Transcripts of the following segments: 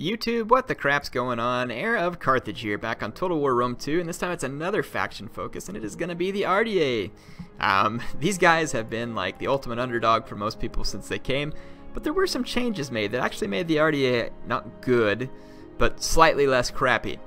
YouTube, what the crap's going on? Heir of Carthage here, back on Total War Rome 2, and this time it's another faction focus, and it is going to be the Ardiaei. These guys have been like the ultimate underdog for most people since they came, but there were some changes made that actually made the Ardiaei not good, but slightly less crappy.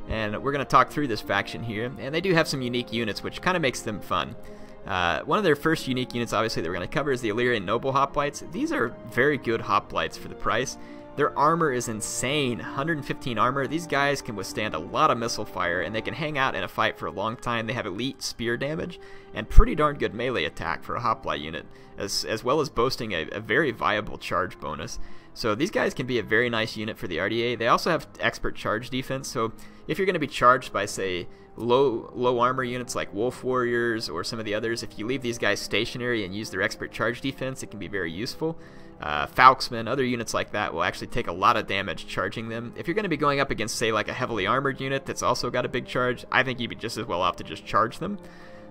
And we're going to talk through this faction here, and they do have some unique units, which kind of makes them fun. One of their first unique units, obviously, that we're going to cover is the Illyrian Noble Hoplites. These are very good hoplites for the price. Their armor is insane, 115 armor. These guys can withstand a lot of missile fire, and they can hang out in a fight for a long time. They have elite spear damage and pretty darn good melee attack for a hoplite unit, as well as boasting a very viable charge bonus. So these guys can be a very nice unit for the Ardiaei. They also have expert charge defense, so if you're going to be charged by, say, low armor units like Wolf Warriors or some of the others, if you leave these guys stationary and use their expert charge defense, it can be very useful. Falksmen, other units like that will actually take a lot of damage charging them. If you're going to be going up against, say, like a heavily armored unit that's also got a big charge, I think you'd be just as well off to just charge them.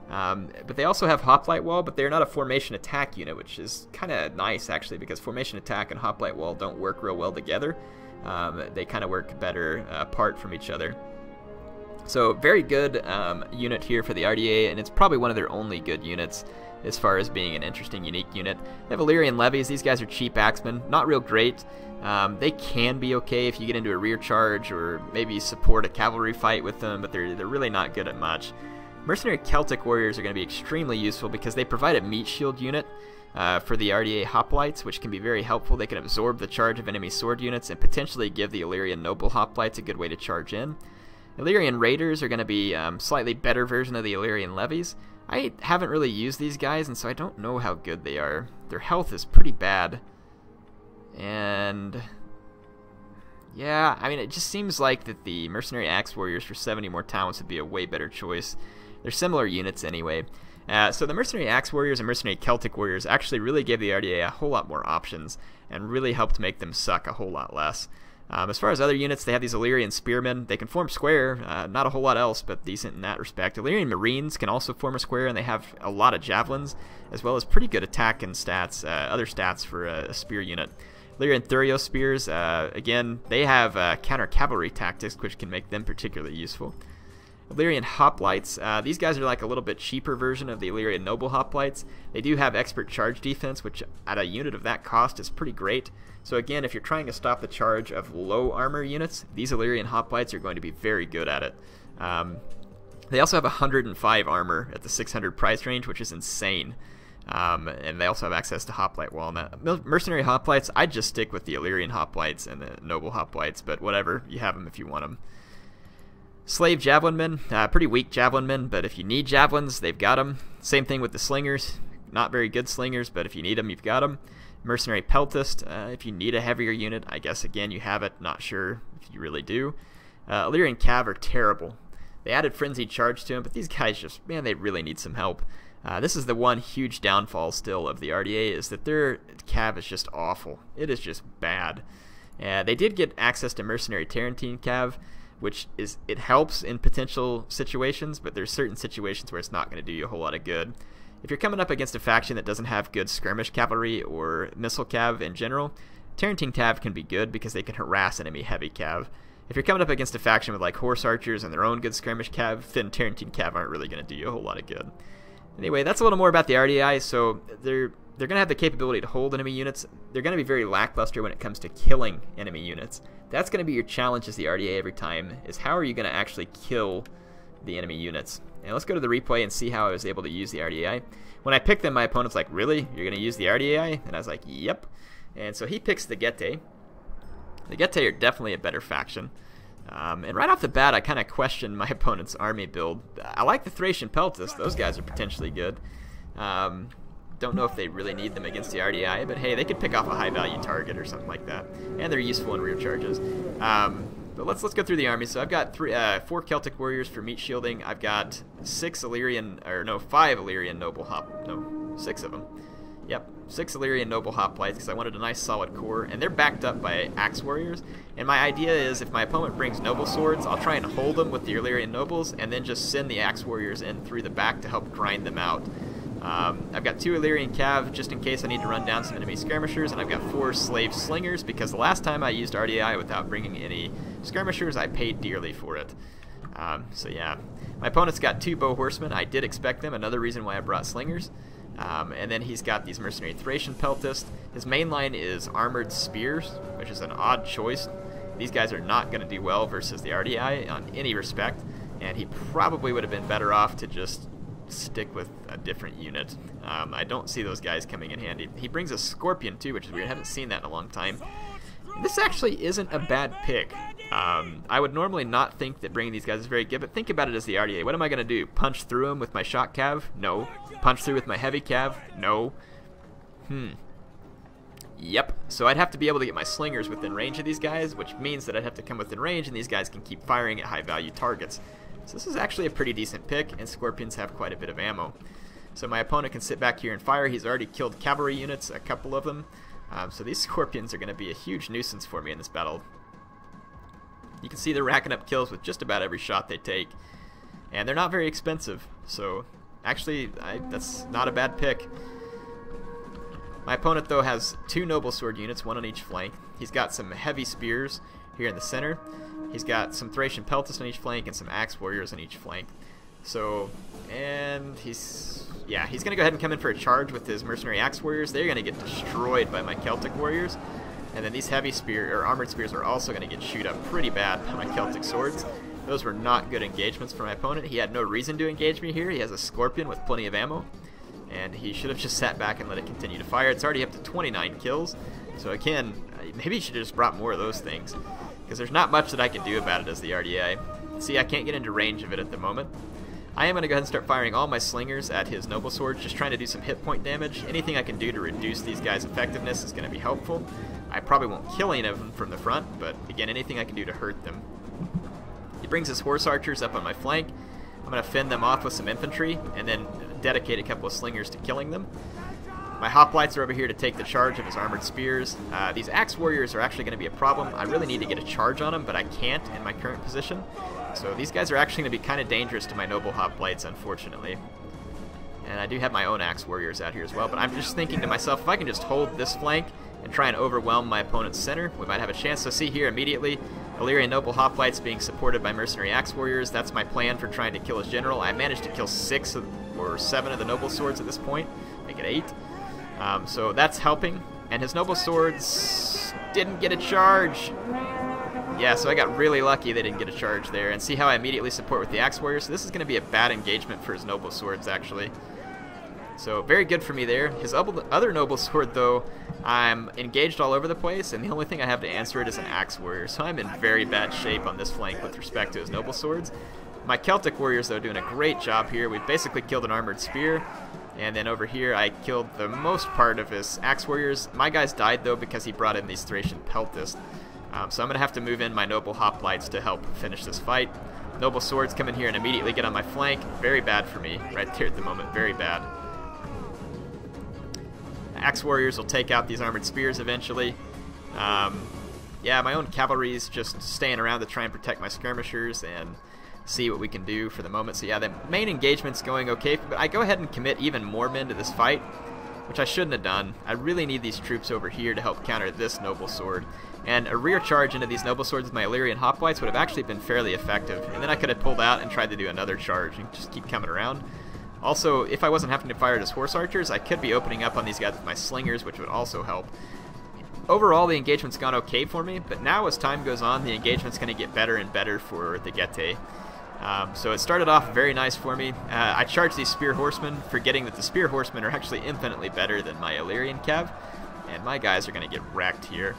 But they also have Hoplite Wall, but they're not a formation attack unit, which is kind of nice actually, because formation attack and Hoplite Wall don't work real well together. They kind of work better apart from each other. So very good unit here for the Ardiaei, and it's probably one of their only good units as far as being an interesting, unique unit. They have Illyrian Levies. These guys are cheap axemen, not real great. They can be okay if you get into a rear charge or maybe support a cavalry fight with them, but they're really not good at much. Mercenary Celtic Warriors are going to be extremely useful because they provide a meat shield unit for the Ardiaei Hoplites, which can be very helpful. They can absorb the charge of enemy sword units and potentially give the Illyrian Noble Hoplites a good way to charge in. Illyrian Raiders are going to be slightly better version of the Illyrian Levies. I haven't really used these guys, and so I don't know how good they are. Their health is pretty bad. And yeah, I mean, it just seems like that the Mercenary Axe Warriors for 70 more talents would be a way better choice. They're similar units anyway. So the Mercenary Axe Warriors and Mercenary Celtic Warriors actually really gave the Ardiaei a whole lot more options and really helped make them suck a whole lot less. As far as other units, they have these Illyrian Spearmen. They can form square, not a whole lot else, but decent in that respect. Illyrian Marines can also form a square, and they have a lot of javelins, as well as pretty good attack and stats, other stats for a spear unit. Illyrian Thurio Spears, again, they have counter-cavalry tactics, which can make them particularly useful. Illyrian Hoplites, these guys are like a little bit cheaper version of the Illyrian Noble Hoplites. They do have expert charge defense, which at a unit of that cost is pretty great. So again, if you're trying to stop the charge of low armor units, these Illyrian Hoplites are going to be very good at it. They also have 105 armor at the 600 price range, which is insane. And they also have access to Hoplite Wall. Now, Mercenary Hoplites, I'd just stick with the Illyrian Hoplites and the Noble Hoplites, but whatever, you have them if you want them. Slave Javelin Men, pretty weak Javelin Men, but if you need Javelins, they've got them. Same thing with the Slingers, not very good Slingers, but if you need them, you've got them. Mercenary Peltist, if you need a heavier unit, I guess again you have it, not sure if you really do. Illyrian Cav are terrible. They added Frenzied Charge to them, but these guys just, man, they really need some help. This is the one huge downfall still of the Ardiaei, is that their Cav is just awful. It is just bad. They did get access to Mercenary Tarentine Cav, which is, it helps in potential situations, but there's certain situations where it's not going to do you a whole lot of good. If you're coming up against a faction that doesn't have good skirmish cavalry or missile cav in general, Tarentine cav can be good because they can harass enemy heavy cav. If you're coming up against a faction with like horse archers and their own good skirmish cav, then Tarentine cav aren't really going to do you a whole lot of good. Anyway, that's a little more about the Ardiaei. So they're going to have the capability to hold enemy units. They're going to be very lackluster when it comes to killing enemy units. That's going to be your challenge as the Ardiaei every time, is how are you going to actually kill the enemy units. And let's go to the replay and see how I was able to use the Ardiaei. When I picked them, my opponent's like, really? You're going to use the Ardiaei? And I was like, yep. And so he picks the Getae. The Getae are definitely a better faction. And right off the bat, I kind of questioned my opponent's army build. I like the Thracian Peltist. Those guys are potentially good. Don't know if they really need them against the Ardiaei, but hey, they could pick off a high-value target or something like that. And they're useful in rear charges. But let's go through the army. So I've got 4 Celtic Warriors for meat shielding. I've got 5 Illyrian Noble 6 of them. Yep, 6 Illyrian Noble Hoplites because I wanted a nice solid core, and they're backed up by Axe Warriors. And my idea is if my opponent brings Noble Swords, I'll try and hold them with the Illyrian Nobles, and then just send the Axe Warriors in through the back to help grind them out. I've got 2 Illyrian Cav just in case I need to run down some enemy skirmishers, and I've got 4 slave slingers because the last time I used Ardiaei without bringing any skirmishers, I paid dearly for it. So yeah, my opponent's got 2 bow horsemen. I did expect them, another reason why I brought slingers. And then he's got these mercenary Thracian peltists. His main line is armored spears, which is an odd choice. These guys are not going to do well versus the Ardiei on any respect, and he probably would have been better off to just stick with a different unit. I don't see those guys coming in handy. He brings a scorpion too, which is weird. I haven't seen that in a long time. This actually isn't a bad pick. I would normally not think that bringing these guys is very good, but think about it as the Ardiei. What am I going to do? Punch through him with my shock cav? No. Punch through with my heavy cav? No. Yep. So I'd have to be able to get my slingers within range of these guys, which means that I'd have to come within range, and these guys can keep firing at high value targets. So this is actually a pretty decent pick, and scorpions have quite a bit of ammo. So my opponent can sit back here and fire. He's already killed cavalry units, a couple of them. So these scorpions are going to be a huge nuisance for me in this battle. You can see they're racking up kills with just about every shot they take. And they're not very expensive, so actually that's not a bad pick. My opponent though has 2 noble sword units, 1 on each flank. He's got some heavy spears here in the center. He's got some Thracian peltists on each flank and some axe warriors on each flank. So, and he's going to go ahead and come in for a charge with his mercenary axe warriors. They're going to get destroyed by my Celtic warriors. And then these heavy spear or armored spears are also going to get chewed up pretty bad by my Celtic swords. Those were not good engagements for my opponent. He had no reason to engage me here. He has a scorpion with plenty of ammo, and he should have just sat back and let it continue to fire. It's already up to 29 kills. So again, maybe he should have just brought more of those things, because there's not much that I can do about it as the Ardiei. See, I can't get into range of it at the moment. I am going to go ahead and start firing all my slingers at his noble swords, just trying to do some hit point damage. Anything I can do to reduce these guys' effectiveness is going to be helpful. I probably won't kill any of them from the front, but again, anything I can do to hurt them. He brings his horse archers up on my flank. I'm going to fend them off with some infantry, and then dedicate a couple of slingers to killing them. My hoplites are over here to take the charge of his armored spears. These axe warriors are actually going to be a problem. I really need to get a charge on them, but I can't in my current position. So these guys are actually going to be kind of dangerous to my noble hoplites, unfortunately. And I do have my own axe warriors out here as well, but I'm just thinking to myself, if I can just hold this flank and try and overwhelm my opponent's center, we might have a chance. So see here immediately, Illyrian noble hoplites being supported by mercenary axe warriors. That's my plan for trying to kill his general. I managed to kill 6 or 7 of the noble swords at this point, make it 8. So that's helping, and his noble swords didn't get a charge. Yeah, so I got really lucky they didn't get a charge there, and see how I immediately support with the axe warriors. So this is going to be a bad engagement for his noble swords, actually. So very good for me there. His other noble sword, though, I'm engaged all over the place, and the only thing I have to answer it is an axe warrior. So I'm in very bad shape on this flank with respect to his noble swords. My Celtic warriors, though, doing a great job here. We've basically killed an armored spear. And then over here, I killed the most part of his axe warriors. My guys died, though, because he brought in these Thracian peltists. So I'm going to have to move in my noble hoplites to help finish this fight. Noble swords come in here and immediately get on my flank. Very bad for me right there at the moment. Very bad. Axe warriors will take out these armored spears eventually. Yeah, my own cavalry's just staying around to try and protect my skirmishers and see what we can do for the moment. So yeah, the main engagement's going okay, but I go ahead and commit even more men to this fight, which I shouldn't have done. I really need these troops over here to help counter this noble sword. And a rear charge into these noble swords with my Illyrian hoplites would have actually been fairly effective. And then I could have pulled out and tried to do another charge and just keep coming around. Also, if I wasn't having to fire at his horse archers, I could be opening up on these guys with my slingers, which would also help. Overall, the engagement's gone okay for me, but now as time goes on, the engagement's going to get better and better for the Getae. So it started off very nice for me. I charged these spear horsemen, forgetting that the spear horsemen are actually infinitely better than my Illyrian cav, and my guys are going to get wrecked here.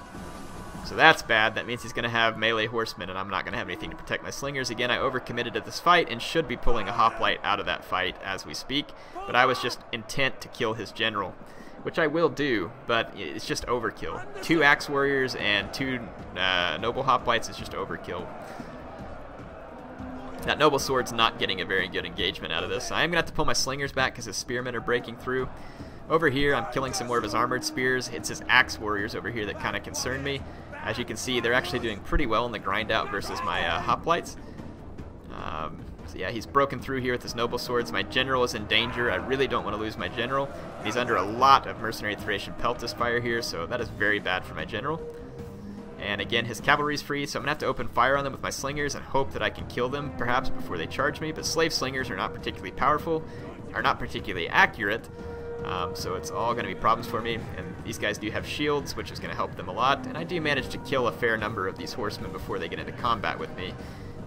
So that's bad. That means he's going to have melee horsemen, and I'm not going to have anything to protect my slingers. Again, I overcommitted to this fight and should be pulling a hoplite out of that fight as we speak, but I was just intent to kill his general, which I will do, but it's just overkill. 2 axe warriors and 2 noble hoplites is just overkill. That noble sword's not getting a very good engagement out of this. I am going to have to pull my slingers back because his spearmen are breaking through. Over here, I'm killing some more of his armored spears. It's his axe warriors over here that kind of concern me. As you can see, they're actually doing pretty well in the grind out versus my hoplites. So So yeah, he's broken through here with his noble swords. My general is in danger. I really don't want to lose my general. He's under a lot of mercenary Thracian peltis fire here, so that is very bad for my general. And again, his cavalry's free, so I'm going to have to open fire on them with my slingers and hope that I can kill them, perhaps, before they charge me. But slave slingers are not particularly powerful, are not particularly accurate, so it's all going to be problems for me. And these guys do have shields, which is going to help them a lot. And I do manage to kill a fair number of these horsemen before they get into combat with me.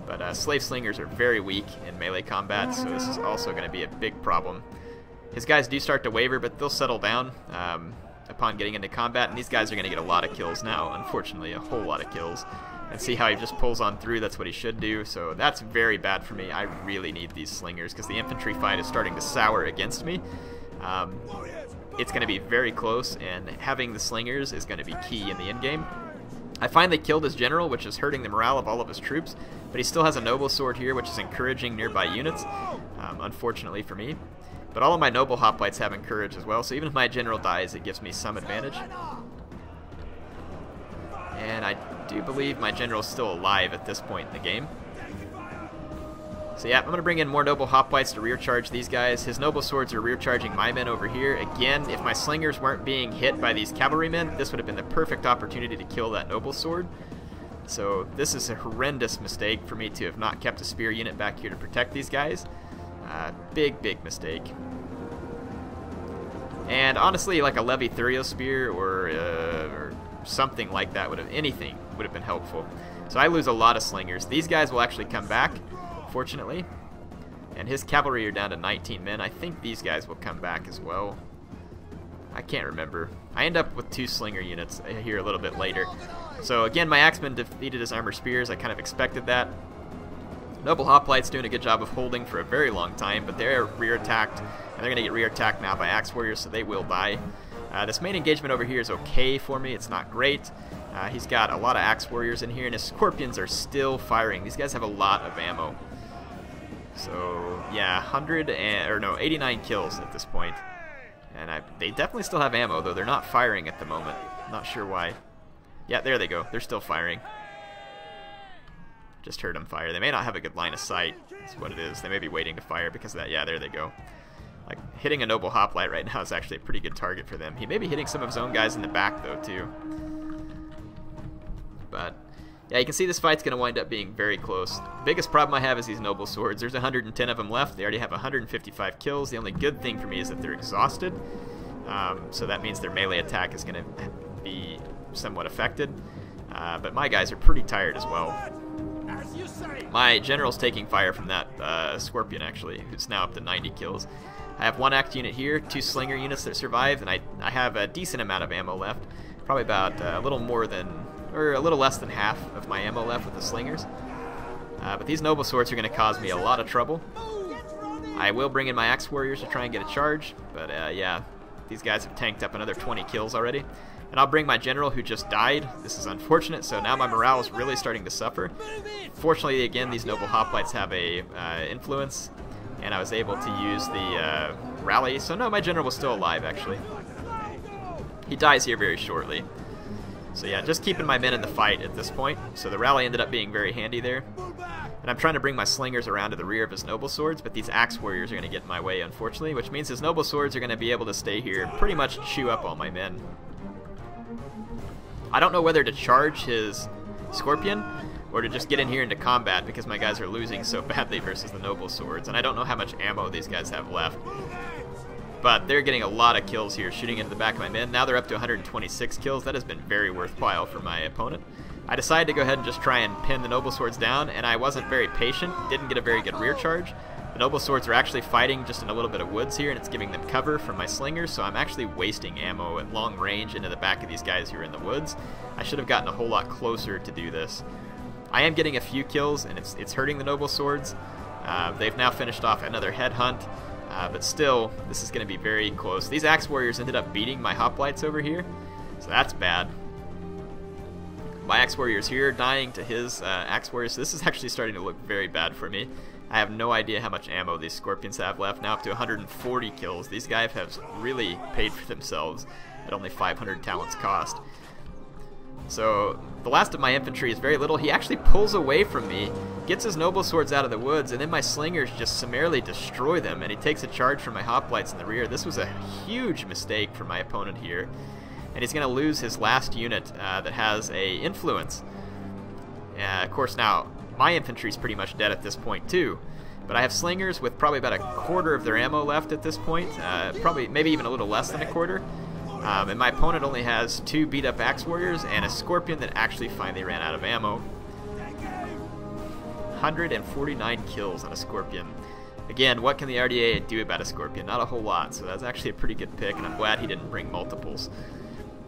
But slave slingers are very weak in melee combat, so this is also going to be a big problem. His guys do start to waver, but they'll settle down upon getting into combat, and these guys are going to get a lot of kills now, unfortunately, a whole lot of kills. And see how he just pulls on through, that's what he should do, so that's very bad for me. I really need these slingers, because the infantry fight is starting to sour against me. It's going to be very close, and having the slingers is going to be key in the endgame. I finally killed his general, which is hurting the morale of all of his troops, but he still has a noble sword here, which is encouraging nearby units, unfortunately for me. But all of my noble hoplites have encourage as well, so even if my general dies, it gives me some advantage. And I do believe my general is still alive at this point in the game. So yeah, I'm going to bring in more noble hoplites to rear charge these guys. His noble swords are rear charging my men over here. Again, if my slingers weren't being hit by these cavalrymen, this would have been the perfect opportunity to kill that noble sword. So this is a horrendous mistake for me to have not kept a spear unit back here to protect these guys. Big mistake. And honestly, like a Levi Thurio spear or something like that anything would have been helpful. So I lose a lot of slingers. These guys will actually come back, fortunately. And his cavalry are down to 19 men. I think these guys will come back as well. I can't remember. I end up with 2 slinger units here a little bit later. So again, my axemen defeated his armor spears. I kind of expected that. Noble hoplites doing a good job of holding for a very long time, but they're rear attacked, and they're going to get rear attacked now by axe warriors, so they will die. This main engagement over here is okay for me. It's not great. He's got a lot of axe warriors in here, and his scorpions are still firing. These guys have a lot of ammo. So yeah, 89 kills at this point. And they definitely still have ammo, though they're not firing at the moment. Not sure why. Yeah, there they go. They're still firing. Just heard them fire. They may not have a good line of sight. That's what it is. They may be waiting to fire because of that. Yeah, there they go. Like, hitting a noble hoplite right now is actually a pretty good target for them. He may be hitting some of his own guys in the back, though, too. But yeah, you can see this fight's going to wind up being very close. The biggest problem I have is these noble swords. There's 110 of them left. They already have 155 kills. The only good thing for me is that they're exhausted. So that means their melee attack is going to be somewhat affected. But my guys are pretty tired as well. My general's taking fire from that scorpion, actually, who's now up to 90 kills. I have 1 act unit here, 2 slinger units that survived, and I have a decent amount of ammo left. Probably about a little less than half of my ammo left with the slingers. But these noble swords are going to cause me a lot of trouble. I will bring in my axe warriors to try and get a charge, but yeah, these guys have tanked up another 20 kills already. And I'll bring my general who just died. This is unfortunate, so now my morale is really starting to suffer. Fortunately, again, these noble hoplites have a influence, and I was able to use the rally. So no, my general was still alive, actually. He dies here very shortly. So yeah, just keeping my men in the fight at this point. So the rally ended up being very handy there. And I'm trying to bring my slingers around to the rear of his noble swords, but these axe warriors are going to get in my way, unfortunately, which means his noble swords are going to be able to stay here and pretty much chew up all my men. I don't know whether to charge his scorpion or to just get in here into combat because my guys are losing so badly versus the noble swords, and I don't know how much ammo these guys have left. But they're getting a lot of kills here, shooting into the back of my men. Now they're up to 126 kills. That has been very worthwhile for my opponent. I decided to go ahead and just try and pin the noble swords down, and I wasn't very patient. Didn't get a very good rear charge. The noble swords are actually fighting just in a little bit of woods here, and it's giving them cover from my slingers, so I'm actually wasting ammo at long range into the back of these guys who are in the woods. I should have gotten a whole lot closer to do this. I am getting a few kills, and it's hurting the noble swords. They've now finished off another headhunt, but still, this is going to be very close. These axe warriors ended up beating my hoplites over here, so that's bad. My axe warriors here dying to his axe warriors, so this is actually starting to look very bad for me. I have no idea how much ammo these scorpions have left. Now up to 140 kills. These guys have really paid for themselves at only 500 talents cost. So the last of my infantry is very little. He actually pulls away from me, gets his noble swords out of the woods, and then my slingers just summarily destroy them, and he takes a charge from my hoplites in the rear. This was a huge mistake for my opponent here, and he's going to lose his last unit that has a influence. Of course, now my infantry is pretty much dead at this point too, but I have slingers with probably about a quarter of their ammo left at this point, probably maybe even a little less than a quarter. And my opponent only has 2 beat up axe warriors and a scorpion that actually finally ran out of ammo. 149 kills on a scorpion. Again, what can the Ardiaei do about a scorpion? Not a whole lot, so that's actually a pretty good pick, and I'm glad he didn't bring multiples.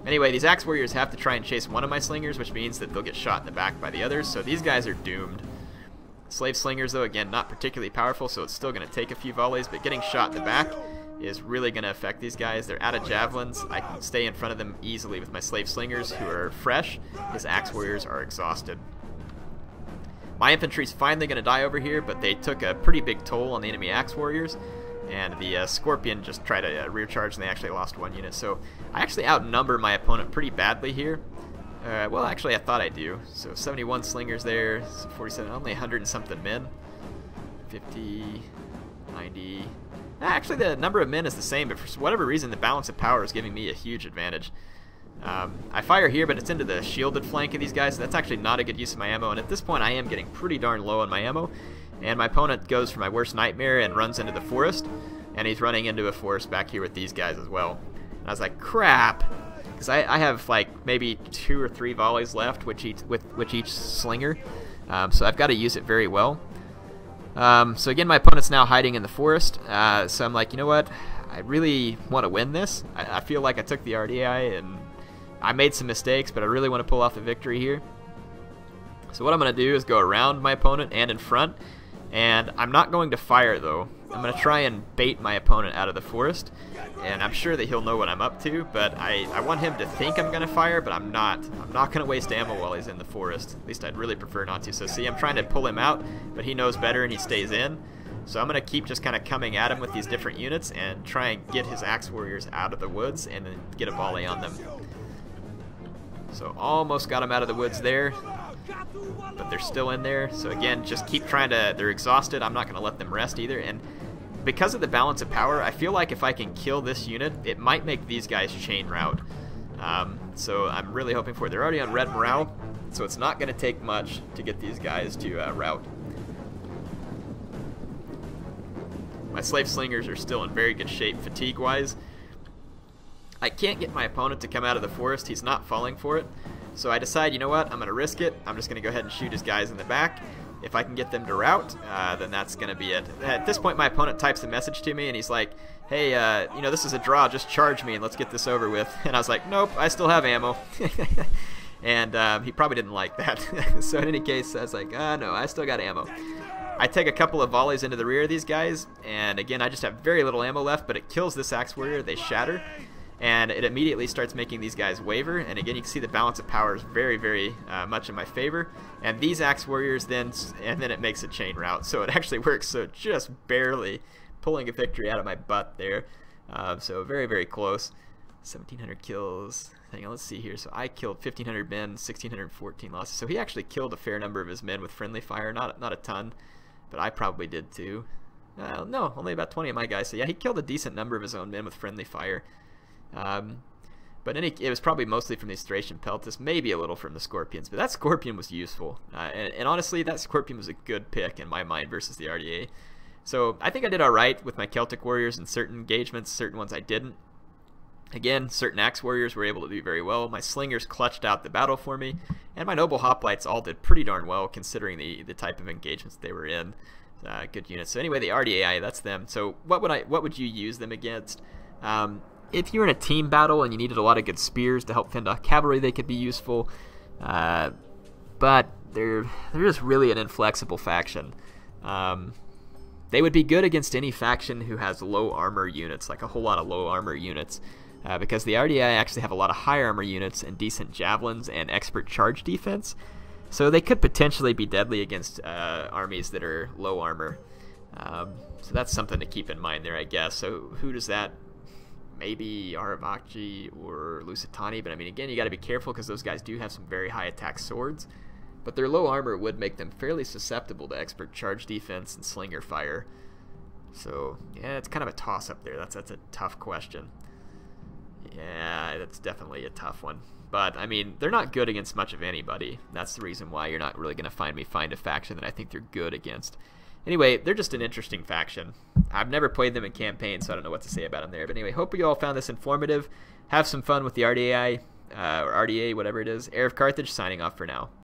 Anyway, these axe warriors have to try and chase one of my slingers, which means that they'll get shot in the back by the others, so these guys are doomed. Slave slingers, though, again, not particularly powerful, so it's still going to take a few volleys, but getting shot in the back is really going to affect these guys. They're out of javelins. I can stay in front of them easily with my slave slingers, who are fresh. His axe warriors are exhausted. My infantry's finally going to die over here, but they took a pretty big toll on the enemy axe warriors, and the scorpion just tried to rear charge, and they actually lost 1 unit. So I actually outnumber my opponent pretty badly here. Well, actually, I thought I do. So 71 slingers there, 47, only 100 and something men. 50, 90. Actually, the number of men is the same, but for whatever reason, the balance of power is giving me a huge advantage. I fire here, but it's into the shielded flank of these guys, so that's actually not a good use of my ammo, and at this point I am getting pretty darn low on my ammo, and my opponent goes for my worst nightmare and runs into the forest, and he's running into a forest back here with these guys as well. And I was like, crap! Because I have like maybe 2 or 3 volleys left with each slinger, so I've got to use it very well. So again, my opponent's now hiding in the forest, so I'm like, you know what, I really want to win this. I feel like I took the Ardiaei and I made some mistakes, but I really want to pull off a victory here. So what I'm going to do is go around my opponent and in front, and I'm not going to fire though. I'm going to try and bait my opponent out of the forest, and I'm sure that he'll know what I'm up to, but I want him to think I'm going to fire, but I'm not. I'm not going to waste ammo while he's in the forest. At least I'd really prefer not to. So see, I'm trying to pull him out, but he knows better and he stays in. So I'm going to keep just kind of coming at him with these different units and try and get his axe warriors out of the woods and then get a volley on them. So almost got them out of the woods there, but they're still in there. So again, just keep trying to, they're exhausted. I'm not going to let them rest either. And because of the balance of power, I feel like if I can kill this unit, it might make these guys chain route. So I'm really hoping for it. They're already on red morale, so it's not going to take much to get these guys to route. My slave slingers are still in very good shape fatigue-wise. I can't get my opponent to come out of the forest. He's not falling for it. So I decide, you know what, I'm going to risk it. I'm just going to go ahead and shoot his guys in the back. If I can get them to rout, then that's going to be it. At this point, my opponent types a message to me, and he's like, hey, you know, this is a draw. Just charge me, and let's get this over with. And I was like, nope, I still have ammo. And he probably didn't like that. So in any case, I was like, no, I still got ammo. I take a couple of volleys into the rear of these guys, and again, I just have very little ammo left, but it kills this axe warrior. They shatter. And it immediately starts making these guys waver, and again you can see the balance of power is very, very much in my favor. And these axe warriors then it makes a chain route, so it actually works. So just barely pulling a victory out of my butt there. So very, very close. 1,700 kills. Hang on, let's see here. So I killed 1,500 men, 1,614 losses. So he actually killed a fair number of his men with friendly fire, not a ton, but I probably did too. No, only about 20 of my guys. So yeah, he killed a decent number of his own men with friendly fire. But it was probably mostly from the Thracian Peltis, maybe a little from the Scorpions, but that Scorpion was useful. And honestly, that Scorpion was a good pick in my mind versus the Ardiaei. So I think I did alright with my Celtic warriors in certain engagements, certain ones I didn't. Again, certain axe warriors were able to do very well. My slingers clutched out the battle for me, and my noble hoplites all did pretty darn well considering the type of engagements they were in. Good units. So anyway, the Ardiaei, that's them. So what would you use them against? If you're in a team battle and you needed a lot of good spears to help fend off cavalry, they could be useful. But they're just really an inflexible faction. They would be good against any faction who has low armor units, like a whole lot of low armor units. Because the Ardiaei actually have a lot of high armor units and decent javelins and expert charge defense. So they could potentially be deadly against armies that are low armor. So that's something to keep in mind there, I guess. So who does that maybe Ardiaei or Lusitani, but I mean, again, you got to be careful because those guys do have some very high attack swords, but their low armor would make them fairly susceptible to expert charge defense and slinger fire. So yeah, it's kind of a toss up there. That's a tough question. Yeah, that's definitely a tough one. But I mean, they're not good against much of anybody. That's the reason why you're not really going to find me find a faction that I think they're good against. Anyway, they're just an interesting faction. I've never played them in campaign, so I don't know what to say about them there. But anyway, hope you all found this informative. Have some fun with the Ardiaei, or Ardiaei, whatever it is. Heir of Carthage signing off for now.